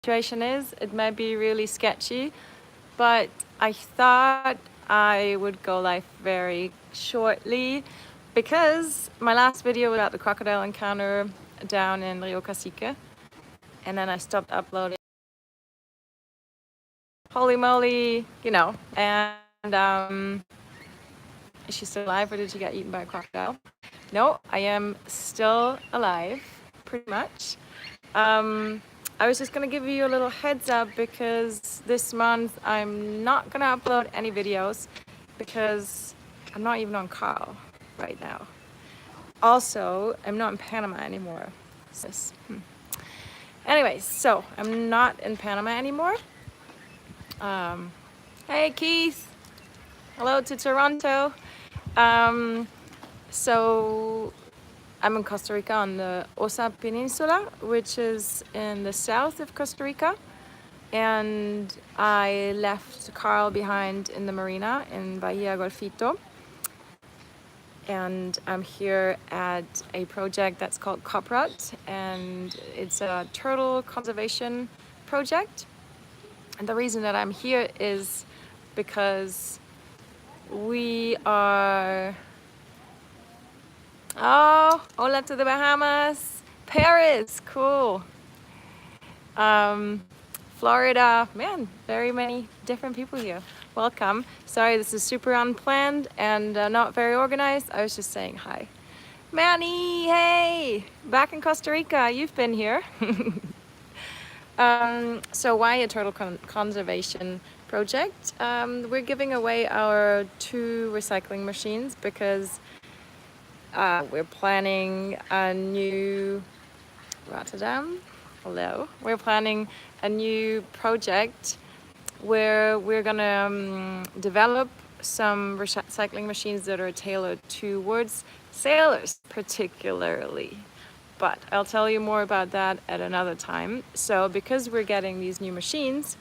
situation is. It might be really sketchy, but I thought I would go live very shortly because my last video was about the crocodile encounter down in Rio Cacique, and then I stopped uploading. Holy moly, you know, and is she still alive or did she get eaten by a crocodile? No, I am still alive, pretty much. I was just gonna give you a little heads up because this month I'm not gonna upload any videos because I'm not even on Carl right now. Also, I'm not in Panama anymore. Anyways, so I'm not in Panama anymore. Hey Keith, hello to Toronto. So I'm in Costa Rica on the Osa Peninsula, which is in the south of Costa Rica. And I left Carl behind in the marina in Bahia Golfito. And I'm here at a project that's called Coprot, and it's a turtle conservation project. And the reason that I'm here is because we are... Oh, hola to the Bahamas. Paris, cool. Florida, man, very many different people here. Welcome. Sorry, this is super unplanned and not very organized. I was just saying hi. Manny, hey, back in Costa Rica. You've been here. So why a turtle conservation project? We're giving away our 2 recycling machines because we're planning a new Rotterdam. Hello. We're planning a new project where we're gonna develop some recycling machines that are tailored towards sailors particularly. But I'll tell you more about that at another time. So because we're getting these new machines,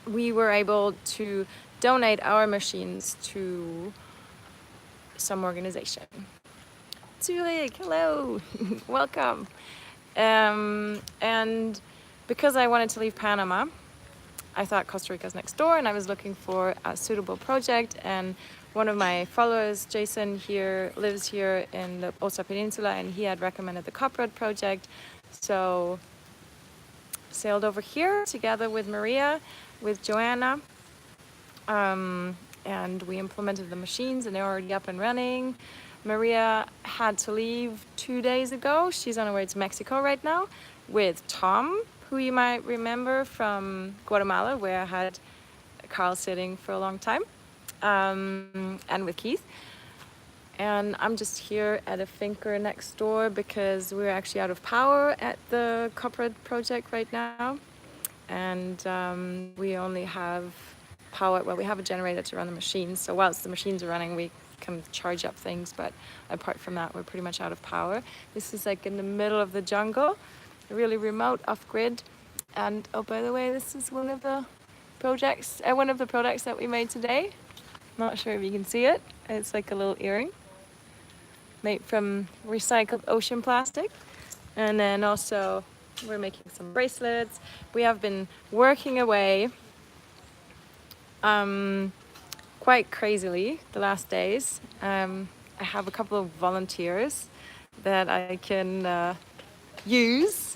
we were able to donate our machines to some organization. Zurich, hello, welcome. And because I wanted to leave Panama, I thought Costa Rica's next door and I was looking for a suitable project, and one of my followers, Jason, here lives here in the Osa Peninsula, and he had recommended the Coprod project. So sailed over here together with Maria, with Joanna, and we implemented the machines and they're already up and running. Maria had to leave 2 days ago. She's on her way to Mexico right now with Tom, who you might remember from Guatemala, where I had Carl sitting for a long time, and with Keith. And I'm just here at a finca next door because we're actually out of power at the corporate project right now. And we only have power, well, we have a generator to run the machines. So whilst the machines are running, we can charge up things, but apart from that, we're pretty much out of power. This is like in the middle of the jungle, really remote, off-grid. And oh, by the way, this is one of the products that we made today. Not sure if you can see it. It's like a little earring made from recycled ocean plastic. And then also we're making some bracelets. We have been working away quite crazily the last days. I have a couple of volunteers that I can use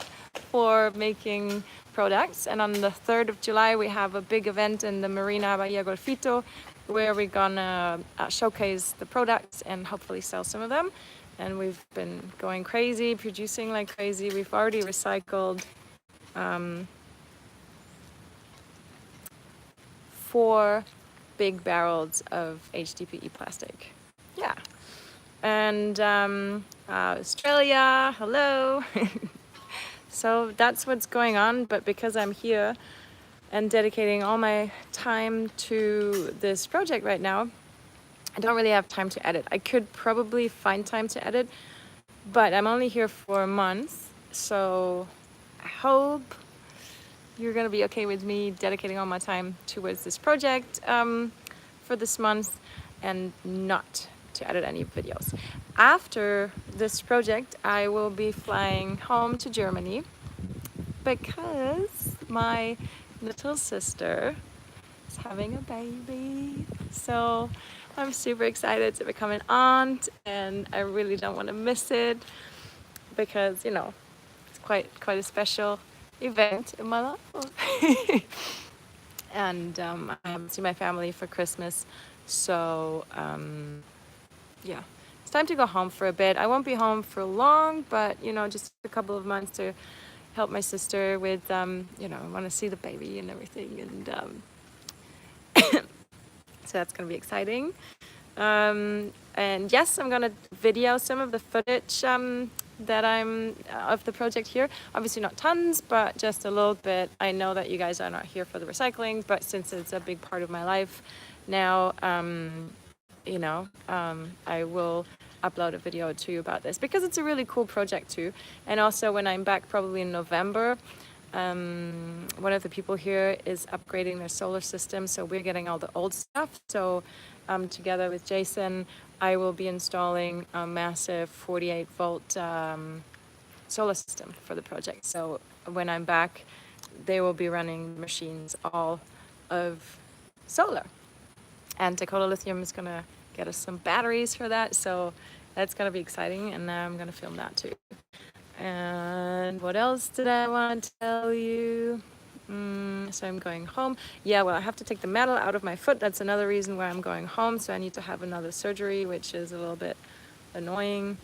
for making products, and on the 3rd of July we have a big event in the Marina Bahia Golfito where we're gonna showcase the products and hopefully sell some of them. And we've been going crazy, producing like crazy. We've already recycled 4 big barrels of HDPE plastic. Yeah. And Australia, hello. So that's what's going on. But because I'm here and dedicating all my time to this project right now, I don't really have time to edit. I could probably find time to edit, but I'm only here for a month. So I hope you're gonna be okay with me dedicating all my time towards this project for this month and not to edit any videos. After this project, I will be flying home to Germany because my little sister is having a baby. So I'm super excited to become an aunt, and I really don't want to miss it because, you know, it's quite a special event in my life. And I haven't seen my family for Christmas, so yeah, it's time to go home for a bit. I won't be home for long, but you know, just a couple of months to help my sister with you know, I want to see the baby and everything, and so that's gonna be exciting. And yes, I'm gonna video some of the footage that I'm of the project here. Obviously not tons, but just a little bit. I know that you guys are not here for the recycling, but since it's a big part of my life now, you know, I will upload a video to you about this because it's a really cool project too. And also when I'm back probably in November, one of the people here is upgrading their solar system, so we're getting all the old stuff. So together with Jason, I will be installing a massive 48 volt solar system for the project. So when I'm back, they will be running machines all of solar. And Dakota Lithium is gonna get us some batteries for that, so that's gonna be exciting, and I'm gonna film that too. And what else did I want to tell you? So I'm going home. Yeah, well, I have to take the metal out of my foot. That's another reason why I'm going home. So I need to have another surgery, which is a little bit annoying.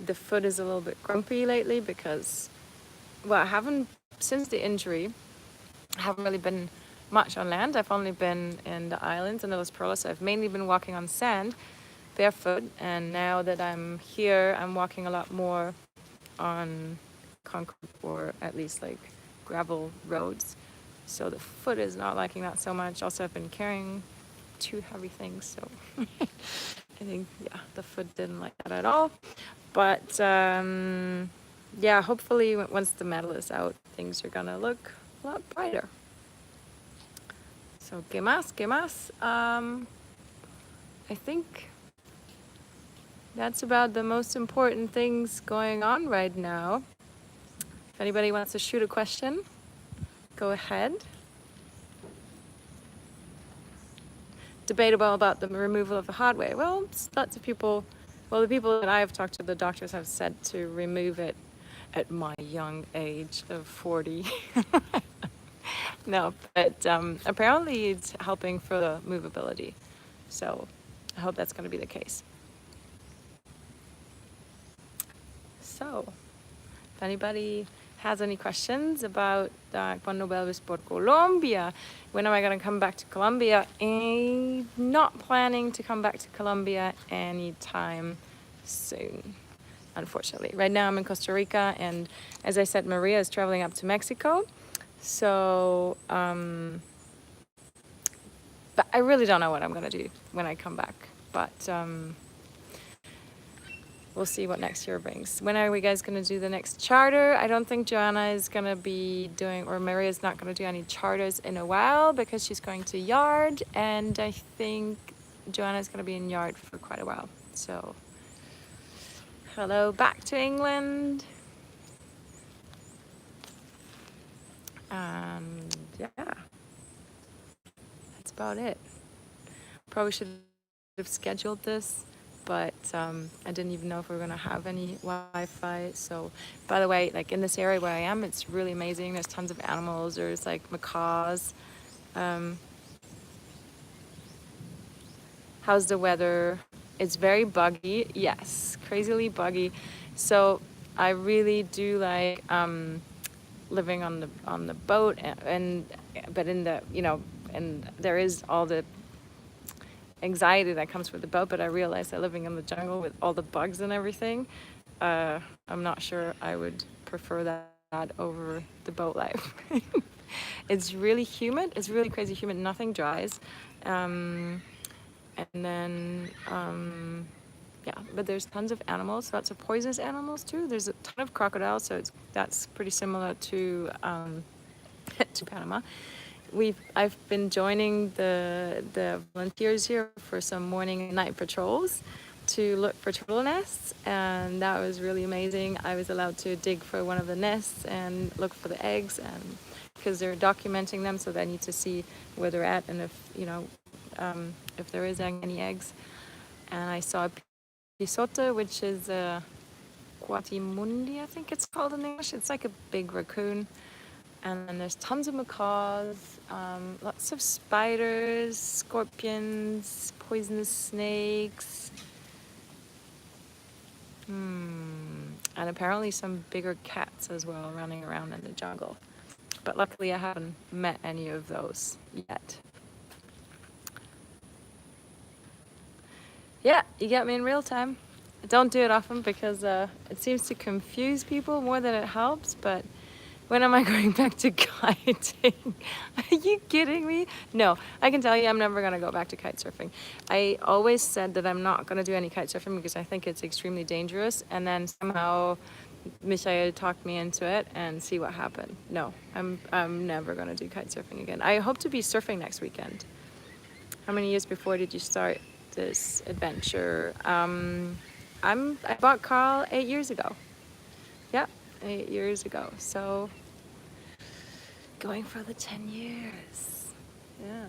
The foot is a little bit grumpy lately because, well, I haven't, since the injury, I haven't really been much on land. I've only been in the islands and Los Perlas. So I've mainly been walking on sand, barefoot. And now that I'm here, I'm walking a lot more on concrete, or at least like gravel roads, so the foot is not liking that so much. Also, I've been carrying 2 heavy things, so I think, yeah, the foot didn't like that at all. But yeah, hopefully once the metal is out, things are gonna look a lot brighter. So que más, que más? I think that's about the most important things going on right now. If anybody wants to shoot a question, go ahead. Debatable about the removal of the hardware. Well, lots of people, well, the people that I have talked to, the doctors have said to remove it at my young age of 40. No, but apparently it's helping for the movability. So I hope that's going to be the case. So if anybody has any questions about cuando vuelves por Colombia, when am I going to come back to Colombia? I'm not planning to come back to Colombia anytime soon, unfortunately. Right now I'm in Costa Rica, and as I said, Maria is traveling up to Mexico. So, but I really don't know what I'm going to do when I come back. But we'll see what next year brings. When are we guys going to do the next charter? I don't think Joanna is going to be doing, or Maria's not going to do any charters in a while because she's going to Yard, and I think Joanna's going to be in Yard for quite a while. So, hello back to England. And yeah, that's about it. Probably should have scheduled this, but I didn't even know if we were gonna have any Wi-Fi. So, by the way, like in this area where I am, it's really amazing. There's tons of animals. There's like macaws. How's the weather? It's very buggy. Yes, crazily buggy. So I really do like living on the boat, and but in the, you know, and there is all the anxiety that comes with the boat, but I realize that living in the jungle with all the bugs and everything, I'm not sure I would prefer that over the boat life. It's really humid. It's really crazy humid. Nothing dries. And then, yeah, but there's tons of animals, lots of poisonous animals too. There's a ton of crocodiles, so that's pretty similar to to Panama. I've been joining the volunteers here for some morning and night patrols, to look for turtle nests, and that was really amazing. I was allowed to dig for one of the nests and look for the eggs, and because they're documenting them, so they need to see where they're at and if if there is any eggs. And I saw a pisote, which is a Quatimundi, I think it's called in English. It's like a big raccoon. And then there's tons of macaws, lots of spiders, scorpions, poisonous snakes. And apparently some bigger cats as well running around in the jungle. But luckily I haven't met any of those yet. Yeah, you get me in real time. I don't do it often because it seems to confuse people more than it helps, but when am I going back to kiting? Are you kidding me? No, I can tell you I'm never going to go back to kite surfing. I always said that I'm not going to do any kite surfing because I think it's extremely dangerous, and then somehow Michael talked me into it, and see what happened. No, I'm never going to do kite surfing again. I hope to be surfing next weekend. How many years before did you start this adventure? I bought Carl 8 years ago. Yeah, 8 years ago. So going for the 10 years. Yeah.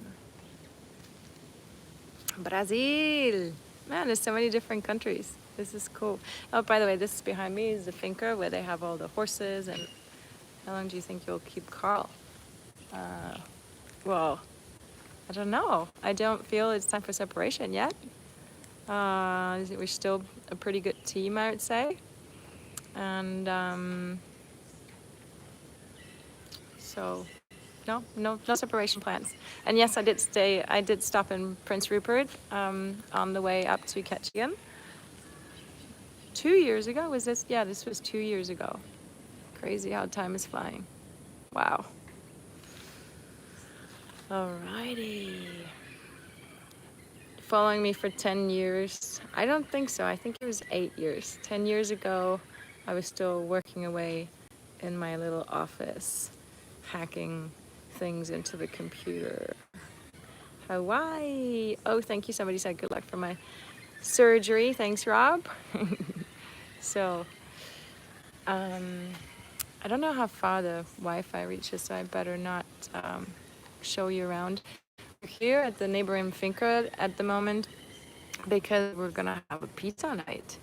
Brazil. Man, there's so many different countries. This is cool. Oh, by the way, this behind me is the finca where they have all the horses. And how long do you think you'll keep Carl? Well, I don't know. I don't feel it's time for separation yet. We're still a pretty good team, I would say. And so no separation plans. And yes, I did stop in Prince Rupert on the way up to Ketchikan. 2 years ago, was this? Yeah, this was 2 years ago. Crazy how time is flying. Wow. Alrighty. Following me for 10 years? I don't think so. I think it was 8 years. 10 years ago, I was still working away in my little office, hacking things into the computer. Hawaii. Oh, thank you. Somebody said good luck for my surgery. Thanks, Rob. So, I don't know how far the Wi-Fi reaches, so I better not show you around. We're here at the neighboring finca at the moment because we're gonna have a pizza night.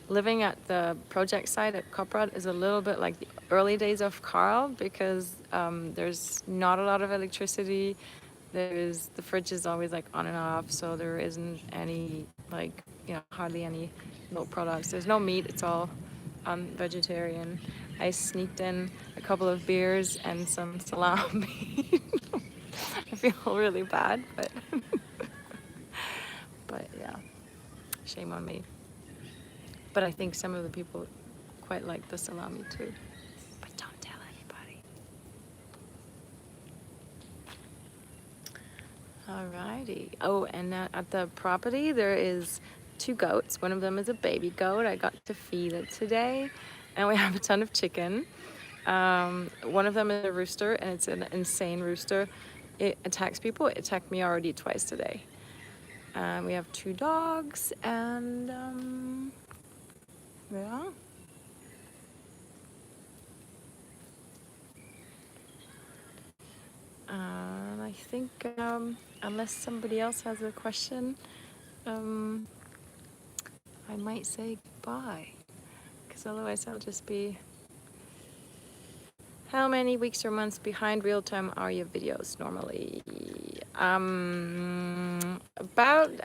Living at the project site at Koprad is a little bit like the early days of Carl because there's not a lot of electricity. The fridge is always like on and off, so there isn't any hardly any milk products. There's no meat. It's all vegetarian. I sneaked in a couple of beers and some salami. I feel really bad, but yeah, shame on me. But I think some of the people quite like the salami too. But don't tell anybody. Alrighty. Oh, and at the property there is 2 goats. One of them is a baby goat. I got to feed it today. And we have a ton of chicken. One of them is a rooster, and it's an insane rooster. It attacks people. It attacked me already twice today. We have 2 dogs, and yeah. I think unless somebody else has a question, I might say goodbye, because otherwise I'll just be... How many weeks or months behind real time are your videos normally?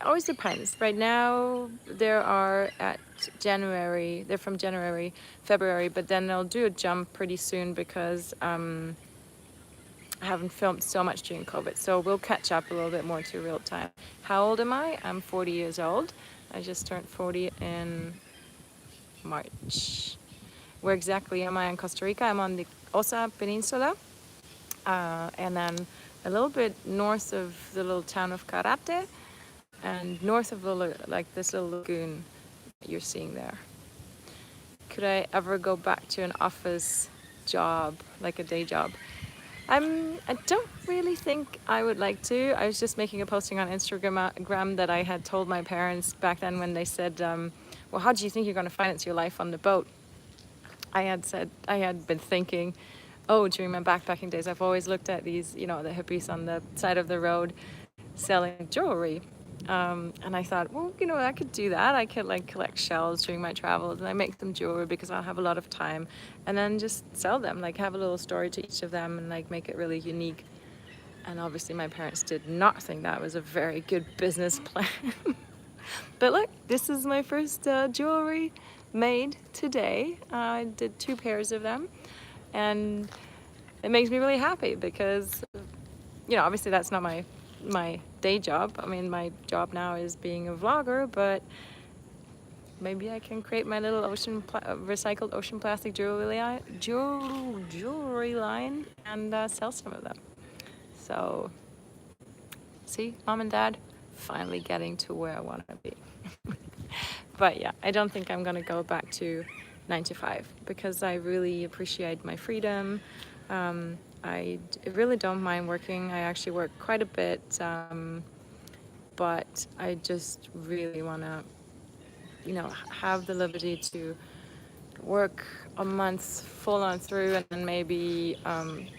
Always depends. Right now there are at January, they're from January, February, but then they'll do a jump pretty soon because I haven't filmed so much during COVID, so we'll catch up a little bit more to real time. How old am I? I'm 40 years old. I just turned 40 in March. Where exactly am I in Costa Rica? I'm on the Osa Peninsula, and then a little bit north of the little town of Karate, and north of this little lagoon that you're seeing there. Could I ever go back to an office job, like a day job? I don't really think I would like to. I was just making a posting on Instagram that I had told my parents back then when they said, well, how do you think you're going to finance your life on the boat? I had been thinking, oh, during my backpacking days, I've always looked at these, you know, the hippies on the side of the road selling jewelry. And I thought, well, you know, I could do that. I could like collect shells during my travels and I make them jewelry because I'll have a lot of time, and then just sell them, like have a little story to each of them and like make it really unique. And obviously my parents did not think that was a very good business plan. But look, this is my first jewelry made today. I did 2 pairs of them, and it makes me really happy because, you know, obviously that's not my day job. I mean, my job now is being a vlogger, but maybe I can create my little recycled ocean plastic jewelry line and sell some of them. So, see, mom and dad, finally getting to where I want to be. But yeah, I don't think I'm gonna go back to 9 to 5 because I really appreciate my freedom. I really don't mind working. I actually work quite a bit, but I just really want to, you know, have the liberty to work a month full on through and then maybe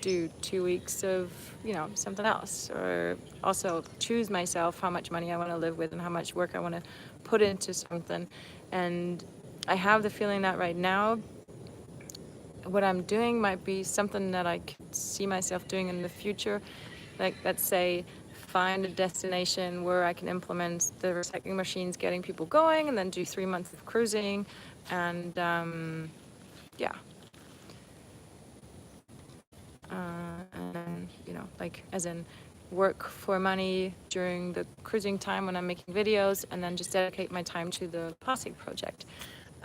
do 2 weeks of, you know, something else, or also choose myself how much money I want to live with and how much work I want to put into something. And I have the feeling that right now what I'm doing might be something that I could see myself doing in the future. Like, let's say, find a destination where I can implement the recycling machines, getting people going, and then do 3 months of cruising. And yeah. And then, you know, like, as in work for money during the cruising time when I'm making videos, and then just dedicate my time to the plastic project.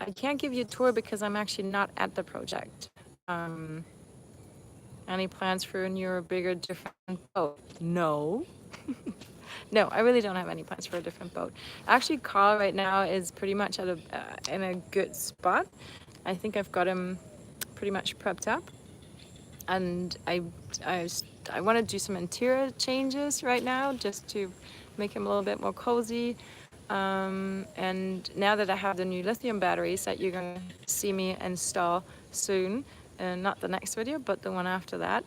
I can't give you a tour because I'm actually not at the project. Any plans for a newer, bigger, different boat? No. No, I really don't have any plans for a different boat. Actually, Carl right now is pretty much at in a good spot. I think I've got him pretty much prepped up, and I want to do some interior changes right now just to make him a little bit more cozy. And now that I have the new lithium batteries that you're going to see me install soon, not the next video, but the one after that,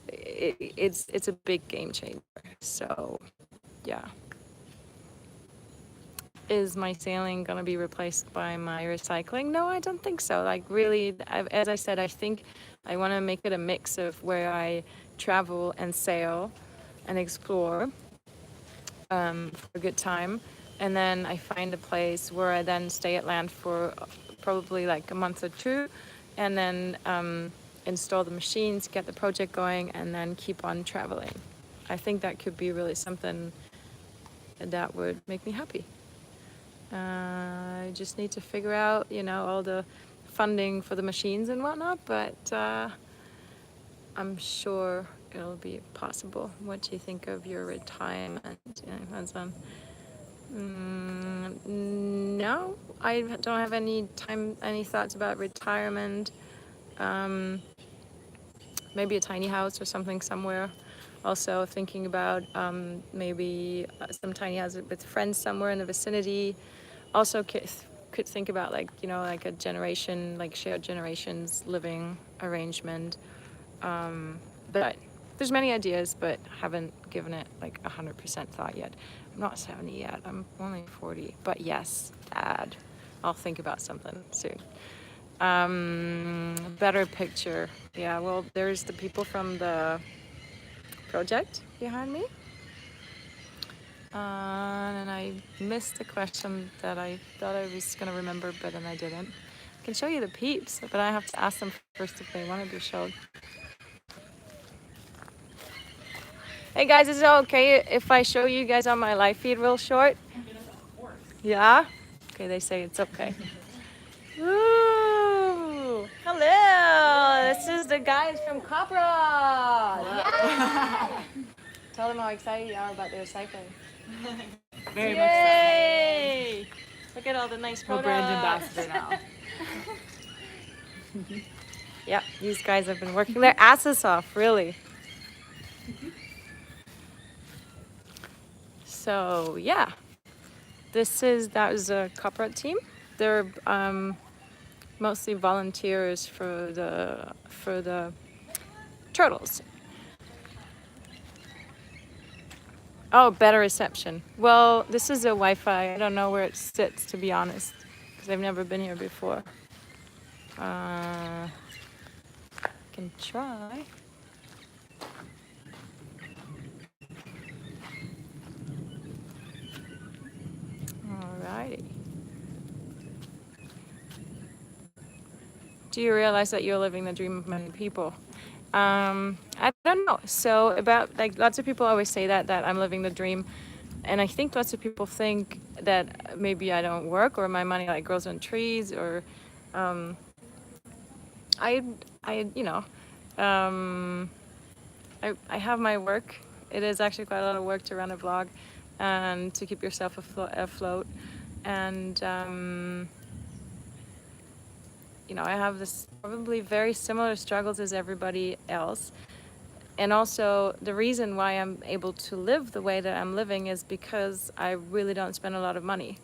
it's a big game changer. So, yeah. Is my sailing going to be replaced by my recycling? No, I don't think so. Like, really, as I said, I think I want to make it a mix of where I travel and sail and explore for a good time, and then I find a place where I then stay at land for probably like a month or 2, and then install the machines, get the project going, and then keep on traveling. I think that could be really something that would make me happy. I just need to figure out, you know, all the funding for the machines and whatnot, but I'm sure it'll be possible. What do you think of your retirement, husband? No, I don't have any thoughts about retirement. Maybe a tiny house or something somewhere. Also thinking about maybe some tiny house with friends somewhere in the vicinity. Also could think about, like, you know, like a generation, like shared generations living arrangement. But there's many ideas, but haven't given it like 100% thought yet. I'm not 70 yet. I'm only 40. But yes, Dad, I'll think about something soon. Better picture. Yeah, well, there's the people from the project behind me. And I missed the question that I thought I was going to remember, but then I didn't. I can show you the peeps, but I have to ask them first if they want to be showed. Hey guys, is it okay if I show you guys on my live feed real short? Yeah? Okay, they say it's okay. Ooh, hello! This is the guys from Copra! Yeah. Tell them how excited you are about the recycling. Very much Yay! Look at all the nice so. We're products. brand ambassador now. Yeah, these guys have been working their asses off, really. So yeah, that was a corporate team. They're mostly volunteers for the turtles. Oh, better reception. Well, this is a Wi-Fi. I don't know where it sits, to be honest, because I've never been here before. Can try. Alrighty. Do you realize that you're living the dream of many people? I don't know. So about like lots of people always say that I'm living the dream, and I think lots of people think that maybe I don't work or my money like grows on trees or um, I you know I have my work. It is actually quite a lot of work to run a blog and to keep yourself afloat. And I have this probably very similar struggles as everybody else. And also the reason why I'm able to live the way that I'm living is because I really don't spend a lot of money.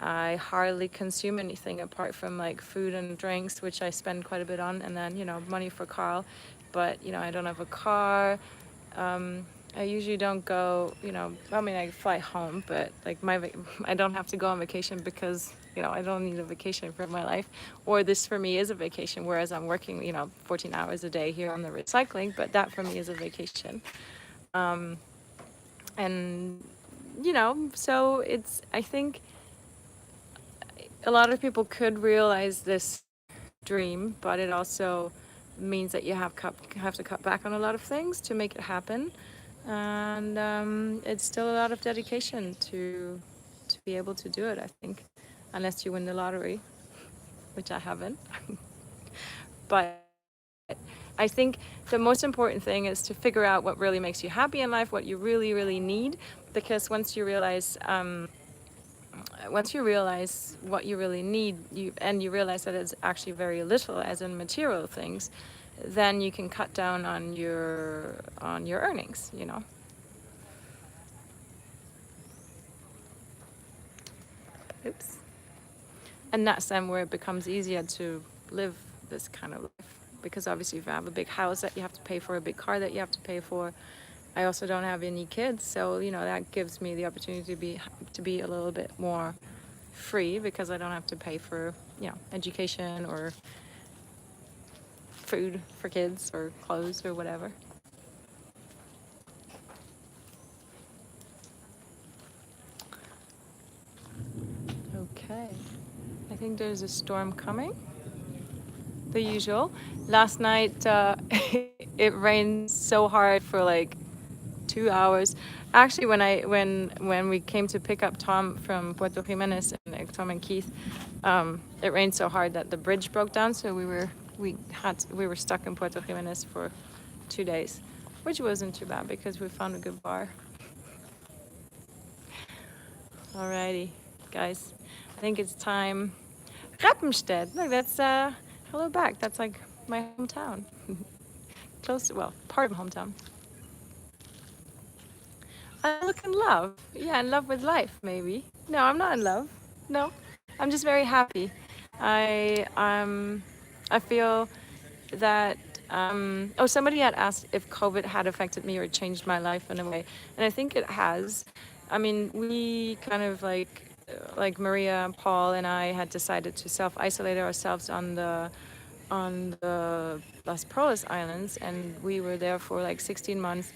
I hardly consume anything apart from like food and drinks, which I spend quite a bit on, and then money for Carl. But I don't have a car. I usually don't go. I mean, I fly home, but like I don't have to go on vacation because I don't need a vacation for my life. Or this for me is a vacation, whereas I'm working 14 hours a day here on the recycling. But that for me is a vacation. And so I think a lot of people could realize this dream, but it also means that you have to cut back on a lot of things to make it happen, and it's still a lot of dedication to be able to do it. I think, unless you win the lottery, which I haven't. But I think the most important thing is to figure out what really makes you happy in life, what you really, really need, because once you realize what you really need, you realize that it's actually very little, as in material things, then you can cut down on your earnings. Oops. And that's then where it becomes easier to live this kind of life, because obviously if you have a big house that you have to pay for, a big car that you have to pay for. I also don't have any kids, so that gives me the opportunity to be a little bit more free, because I don't have to pay for education or food for kids or clothes or whatever. Okay, I think there's a storm coming. The usual. Last night it rained so hard for like 2 hours. Actually, when we came to pick up Tom from Puerto Jimenez, and Tom and Keith, it rained so hard that the bridge broke down. So we were stuck in Puerto Jimenez for 2 days, which wasn't too bad because we found a good bar. Alrighty, guys, I think it's time. Rappenstedt. Look, that's hello back. That's like my hometown. Close to, well, part of hometown. I look in love. Yeah, in love with life, maybe. No, I'm not in love. No, I'm just very happy. I feel that oh, somebody had asked if COVID had affected me or changed my life in a way, and I think it has. I mean, we kind of like Maria, Paul, and I had decided to self-isolate ourselves on the Las Perlas Islands, and we were there for like 16 months.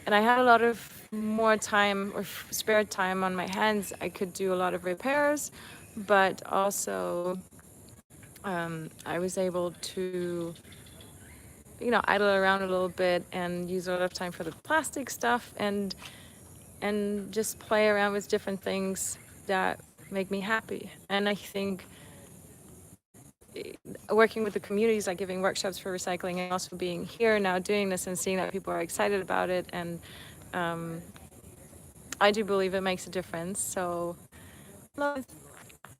And I had a lot of more time or spare time on my hands. I could do a lot of repairs, but also I was able to, idle around a little bit and use a lot of time for the plastic stuff and just play around with different things that make me happy. And I think working with the communities, like giving workshops for recycling, and also being here now doing this and seeing that people are excited about it, and I do believe it makes a difference. So love,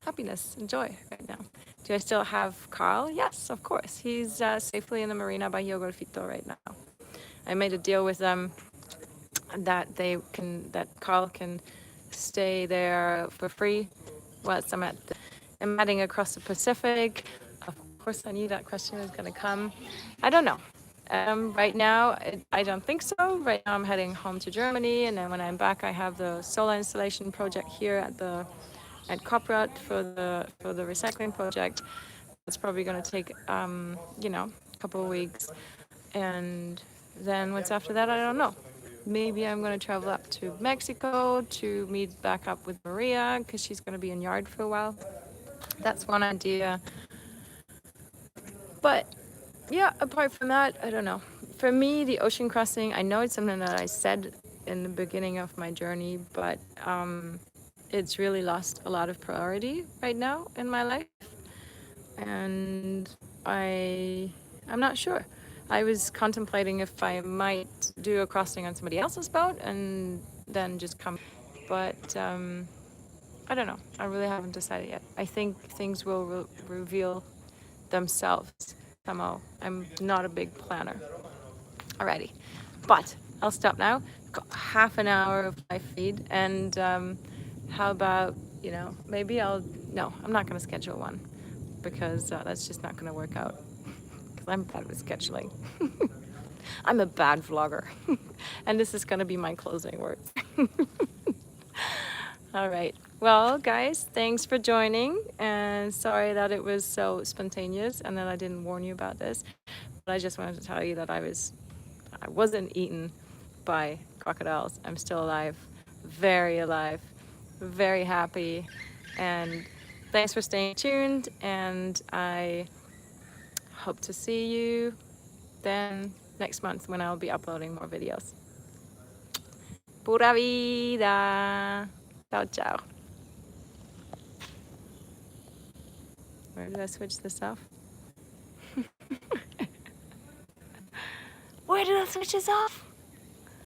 happiness, and joy right now. Do I still have Carl? Yes, of course. He's safely in the marina by Rio Golfito right now. I made a deal with them that Carl can stay there for free whilst I'm heading across the Pacific. Of course, I knew that question was going to come. I don't know. Right now, I don't think so. Right now, I'm heading home to Germany, and then when I'm back, I have the solar installation project here at Koprat for the recycling project. It's probably going to take a couple of weeks, and then what's after that, I don't know. Maybe I'm going to travel up to Mexico to meet back up with Maria because she's going to be in yard for a while. That's one idea. But yeah, apart from that, I don't know. For me, the ocean crossing, I know it's something that I said in the beginning of my journey, but it's really lost a lot of priority right now in my life. And I'm not sure. I was contemplating if I might do a crossing on somebody else's boat and then just come. But I don't know. I really haven't decided yet. I think things will reveal themselves somehow. I'm not a big planner. Alrighty. But I'll stop now. Got half an hour of my feed. And how about, maybe no, I'm not going to schedule one because that's just not going to work out. Because I'm bad with scheduling. I'm a bad vlogger. And this is going to be my closing words. All right. Well, guys, thanks for joining. And sorry that it was so spontaneous and that I didn't warn you about this. But I just wanted to tell you that I wasn't eaten by crocodiles. I'm still alive, very happy. And thanks for staying tuned. And I hope to see you then next month when I'll be uploading more videos. Pura vida. Ciao, ciao. Where did I switch this off? Where did I switch this off?